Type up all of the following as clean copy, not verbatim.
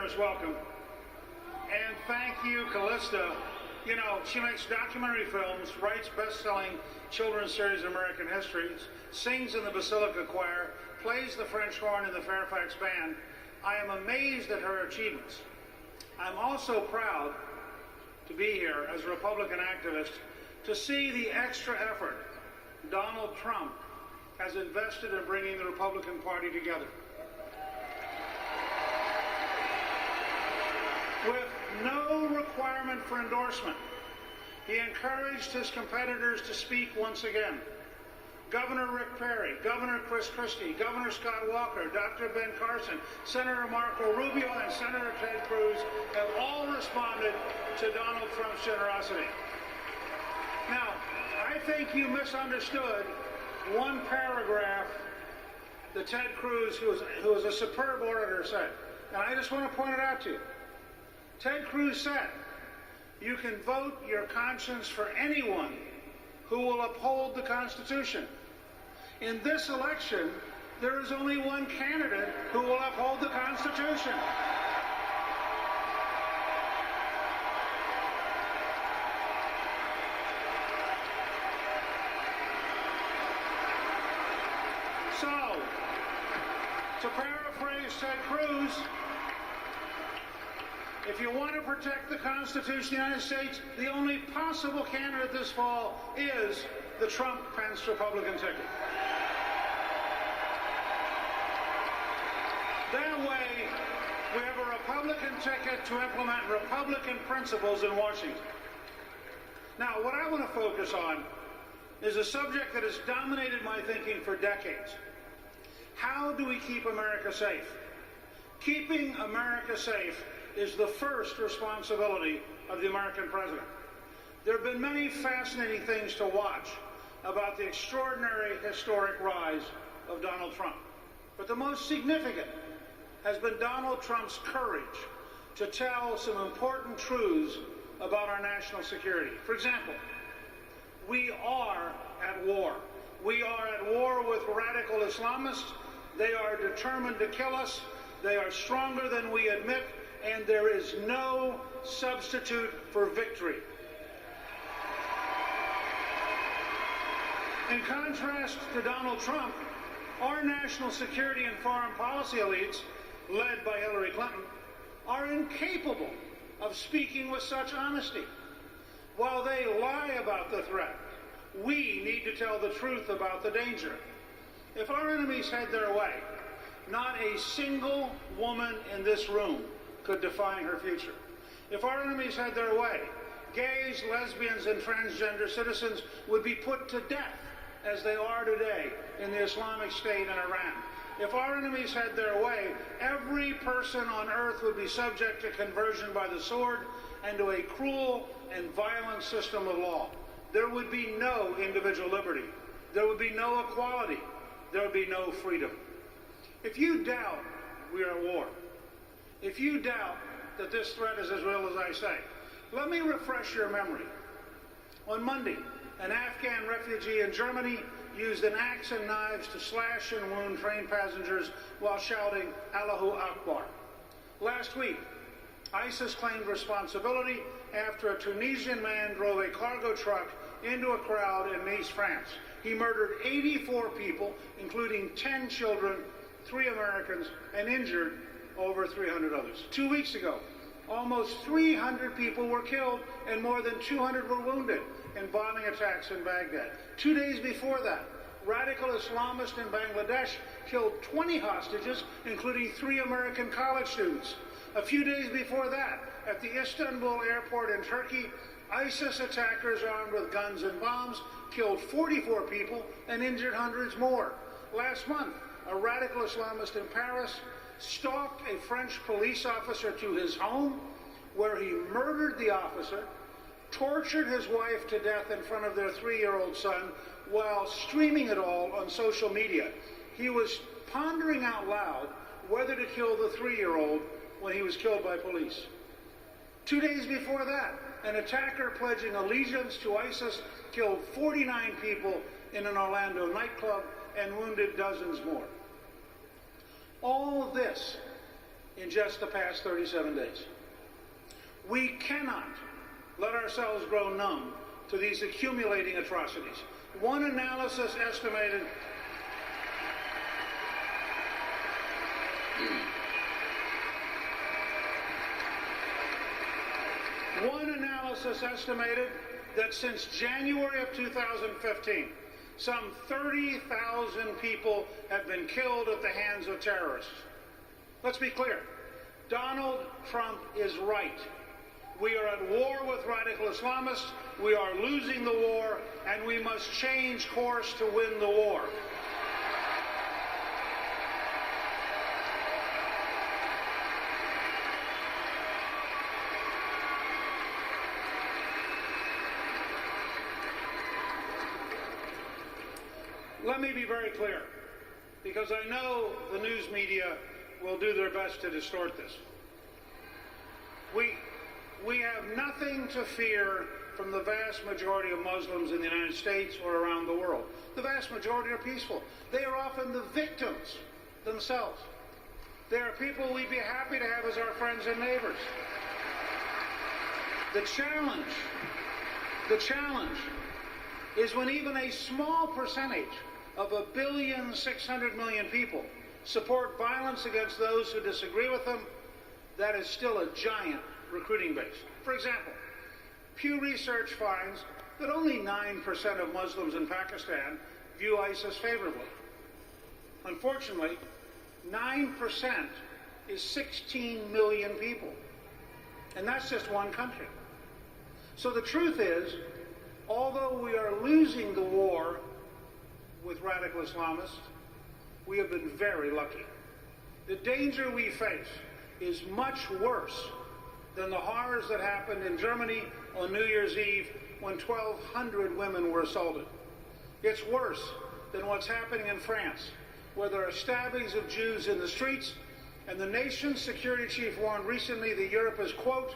generous welcome. And thank you, Callista. You know, she makes documentary films, writes best-selling children's series of American history, sings in the Basilica Choir, plays the French horn in the Fairfax Band. I am amazed at her achievements. I'm also proud to be here as a Republican activist to see the extra effort Donald Trump has invested in bringing the Republican Party together. With no requirement for endorsement, he encouraged his competitors to speak once again. Governor Rick Perry, Governor Chris Christie, Governor Scott Walker, Dr. Ben Carson, Senator Marco Rubio, and Senator Ted Cruz have all responded to Donald Trump's generosity. Now, I think you misunderstood one paragraph that Ted Cruz, who is a superb orator, said. And I just want to point it out to you. Ted Cruz said, you can vote your conscience for anyone who will uphold the Constitution. In this election, there is only one candidate who will uphold the Constitution. So, to paraphrase Ted Cruz, if you want to protect the Constitution of the United States, the only possible candidate this fall is the Trump-Pence Republican ticket. That way, we have a Republican ticket to implement Republican principles in Washington. Now, what I want to focus on is a subject that has dominated my thinking for decades. How do we keep America safe? Keeping America safe is the first responsibility of the American president. There have been many fascinating things to watch about the extraordinary historic rise of Donald Trump. But the most significant has been Donald Trump's courage to tell some important truths about our national security. For example, we are at war. We are at war with radical Islamists. They are determined to kill us. They are stronger than we admit, and there is no substitute for victory. In contrast to Donald Trump, our national security and foreign policy elites, led by Hillary Clinton, are incapable of speaking with such honesty. While they lie about the threat, we need to tell the truth about the danger. If our enemies had their way, not a single woman in this room could define her future. If our enemies had their way, gays, lesbians, and transgender citizens would be put to death as they are today in the Islamic State in Iran. If our enemies had their way, every person on earth would be subject to conversion by the sword and to a cruel and violent system of law. There would be no individual liberty. There would be no equality. There would be no freedom. If you doubt we are at war, if you doubt that this threat is as real as I say, let me refresh your memory. On Monday, an Afghan refugee in Germany used an axe and knives to slash and wound train passengers while shouting, Allahu Akbar. Last week, ISIS claimed responsibility after a Tunisian man drove a cargo truck into a crowd in Nice, France. He murdered 84 people, including 10 children, 3 Americans, and injured over 300 others. 2 weeks ago, almost 300 people were killed and more than 200 were wounded in bombing attacks in Baghdad. 2 days before that, radical Islamists in Bangladesh killed 20 hostages, including 3 American college students. A few days before that, at the Istanbul airport in Turkey, ISIS attackers armed with guns and bombs killed 44 people and injured hundreds more. Last month, a radical Islamist in Paris stalked a French police officer to his home, where he murdered the officer, tortured his wife to death in front of their 3-year-old son, while streaming it all on social media. He was pondering out loud whether to kill the 3-year-old when he was killed by police. 2 days before that, an attacker pledging allegiance to ISIS killed 49 people in an Orlando nightclub and wounded dozens more. All of this in just the past 37 days. We cannot let ourselves grow numb to these accumulating atrocities. One analysis estimated that since January of 2015, some 30,000 people have been killed at the hands of terrorists. Let's be clear. Donald Trump is right. We are at war with radical Islamists. We are losing the war, and we must change course to win the war. Let me be very clear, because I know the news media will do their best to distort this. We have nothing to fear from the vast majority of Muslims in the United States or around the world. The vast majority are peaceful. They are often the victims themselves. They are people we'd be happy to have as our friends and neighbors. The challenge is when even a small percentage of 1,600,000,000 people support violence against those who disagree with them. That is still a giant recruiting base. For example, Pew Research finds that only 9% of Muslims in Pakistan view ISIS favorably. Unfortunately, 9% is 16 million people. And that's just one country. So the truth is, although we are losing the war with radical Islamists, we have been very lucky. The danger we face is much worse than the horrors that happened in Germany on New Year's Eve when 1,200 women were assaulted. It's worse than what's happening in France, where there are stabbings of Jews in the streets, and the nation's security chief warned recently that Europe is, quote,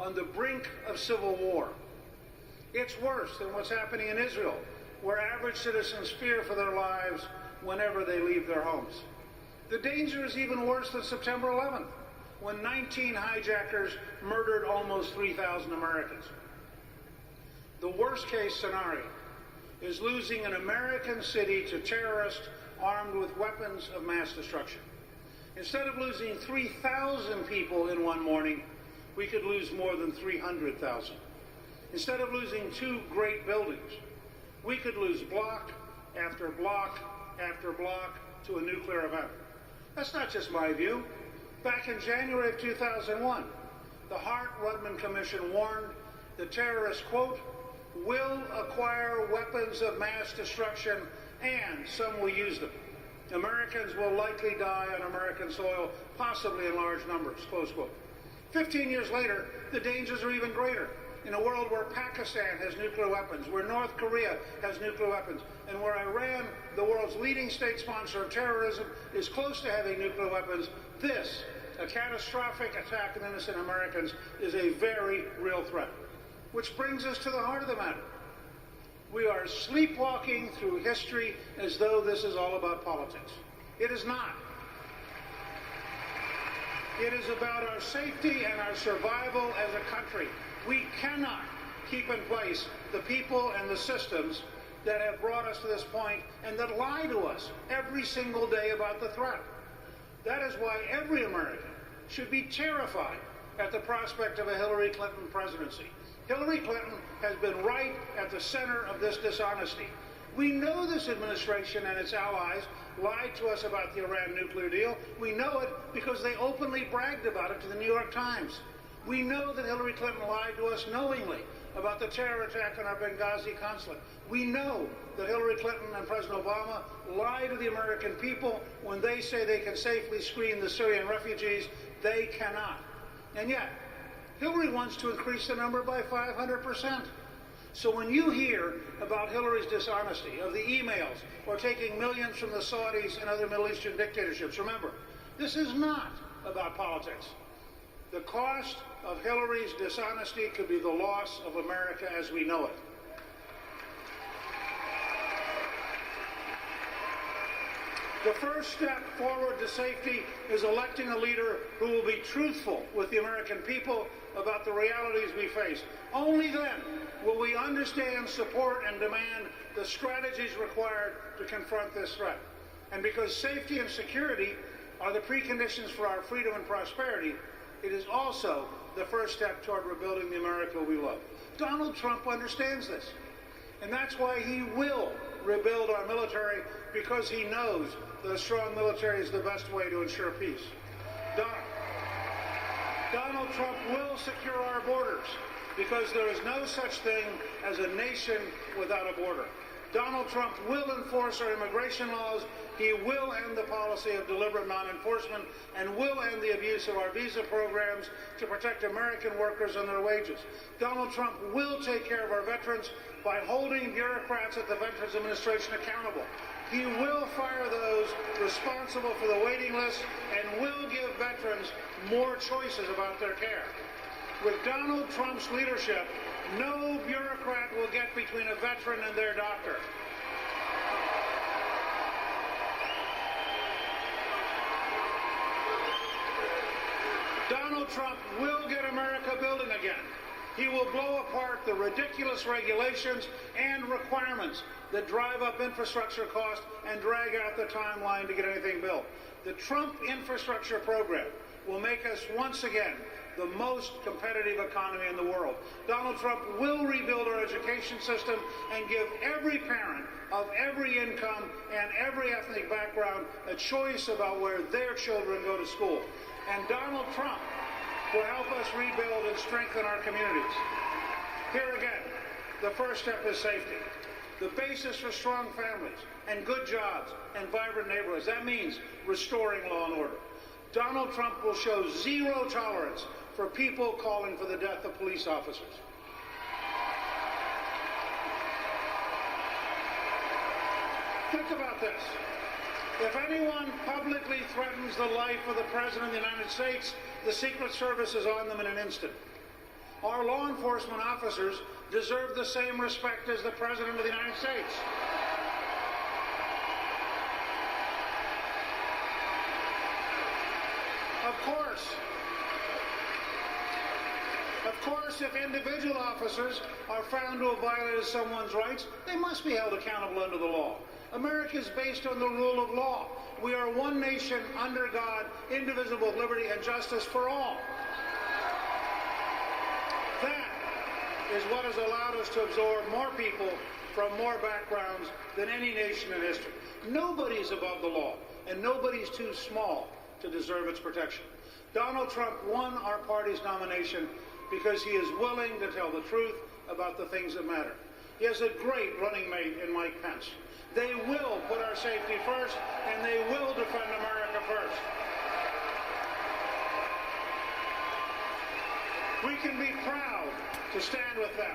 on the brink of civil war. It's worse than what's happening in Israel, where average citizens fear for their lives whenever they leave their homes. The danger is even worse than September 11th, when 19 hijackers murdered almost 3,000 Americans. The worst-case scenario is losing an American city to terrorists armed with weapons of mass destruction. Instead of losing 3,000 people in one morning, we could lose more than 300,000. Instead of losing two great buildings, we could lose block after block after block to a nuclear event. That's not just my view. Back in January of 2001, the Hart-Rudman Commission warned the terrorists, quote, will acquire weapons of mass destruction and some will use them. Americans will likely die on American soil, possibly in large numbers, close quote. 15 years later, the dangers are even greater. In a world where Pakistan has nuclear weapons, where North Korea has nuclear weapons, and where Iran, the world's leading state sponsor of terrorism, is close to having nuclear weapons, this, a catastrophic attack on innocent Americans, is a very real threat. Which brings us to the heart of the matter. We are sleepwalking through history as though this is all about politics. It is not. It is about our safety and our survival as a country. We cannot keep in place the people and the systems that have brought us to this point and that lie to us every single day about the threat. That is why every American should be terrified at the prospect of a Hillary Clinton presidency. Hillary Clinton has been right at the center of this dishonesty. We know this administration and its allies lied to us about the Iran nuclear deal. We know it because they openly bragged about it to the New York Times. We know that Hillary Clinton lied to us knowingly about the terror attack on our Benghazi consulate. We know that Hillary Clinton and President Obama lie to the American people when they say they can safely screen the Syrian refugees. They cannot. And yet, Hillary wants to increase the number by 500%. So when you hear about Hillary's dishonesty, of the emails, or taking millions from the Saudis and other Middle Eastern dictatorships, remember, this is not about politics. The cost of Hillary's dishonesty could be the loss of America as we know it. The first step forward to safety is electing a leader who will be truthful with the American people about the realities we face. Only then will we understand, support, and demand the strategies required to confront this threat. And because safety and security are the preconditions for our freedom and prosperity, it is also the first step toward rebuilding the America we love. Donald Trump understands this. And that's why he will rebuild our military, because he knows that a strong military is the best way to ensure peace. Donald Trump will secure our borders, because there is no such thing as a nation without a border. Donald Trump will enforce our immigration laws. He will end the policy of deliberate non-enforcement and will end the abuse of our visa programs to protect American workers and their wages. Donald Trump will take care of our veterans by holding bureaucrats at the Veterans Administration accountable. He will fire those responsible for the waiting list and will give veterans more choices about their care. With Donald Trump's leadership, no bureaucrat will get between a veteran and their doctor. Donald Trump will get America building again. He will blow apart the ridiculous regulations and requirements that drive up infrastructure costs and drag out the timeline to get anything built. The Trump infrastructure program will make us once again the most competitive economy in the world. Donald Trump will rebuild our education system and give every parent of every income and every ethnic background a choice about where their children go to school. And Donald Trump will help us rebuild and strengthen our communities. Here again, the first step is safety. The basis for strong families and good jobs and vibrant neighborhoods. That means restoring law and order. Donald Trump will show zero tolerance for people calling for the death of police officers. Think about this. If anyone publicly threatens the life of the President of the United States, the Secret Service is on them in an instant. Our law enforcement officers deserve the same respect as the President of the United States. Of course, if individual officers are found to have violated someone's rights, they must be held accountable under the law. America is based on the rule of law. We are one nation under God, indivisible, with liberty and justice for all. That is what has allowed us to absorb more people from more backgrounds than any nation in history. Nobody's above the law, and nobody's too small to deserve its protection. Donald Trump won our party's nomination because he is willing to tell the truth about the things that matter. He has a great running mate in Mike Pence. They will put our safety first, and they will defend America first. We can be proud to stand with them.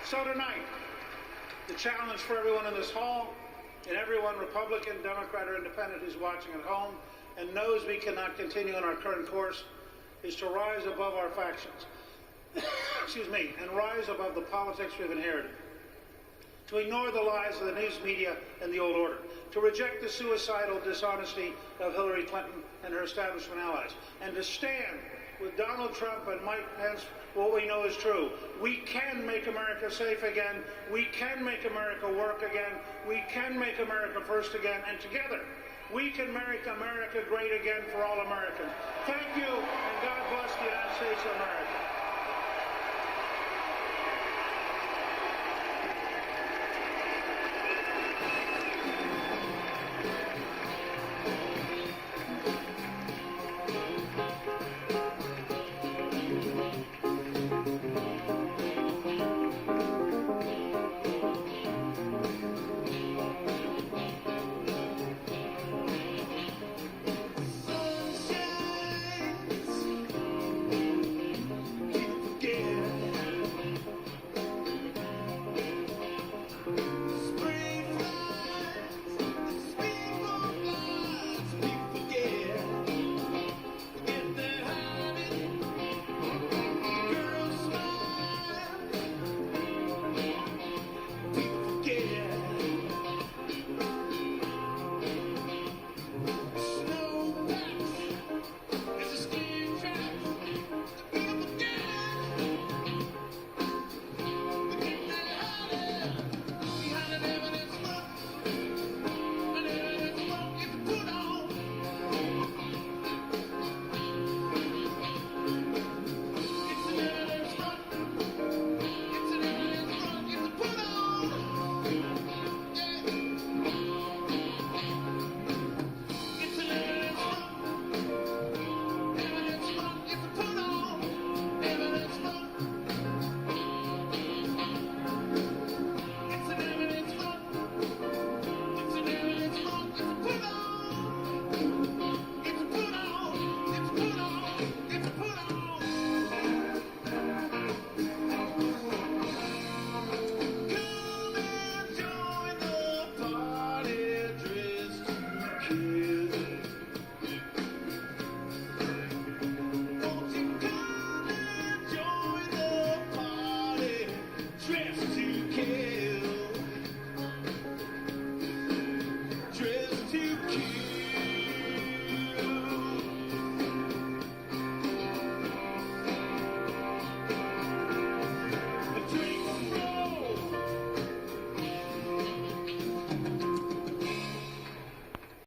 So tonight, the challenge for everyone in this hall, and everyone, Republican, Democrat, or Independent, who's watching at home and knows we cannot continue on our current course, is to rise above our factions. And rise above the politics we've inherited. To ignore the lies of the news media and the old order. To reject the suicidal dishonesty of Hillary Clinton and her establishment allies. And to stand with Donald Trump and Mike Pence, what we know is true. We can make America safe again. We can make America work again. We can make America first again. And together, we can make America great again for all Americans. Thank you, and God bless the United States of America.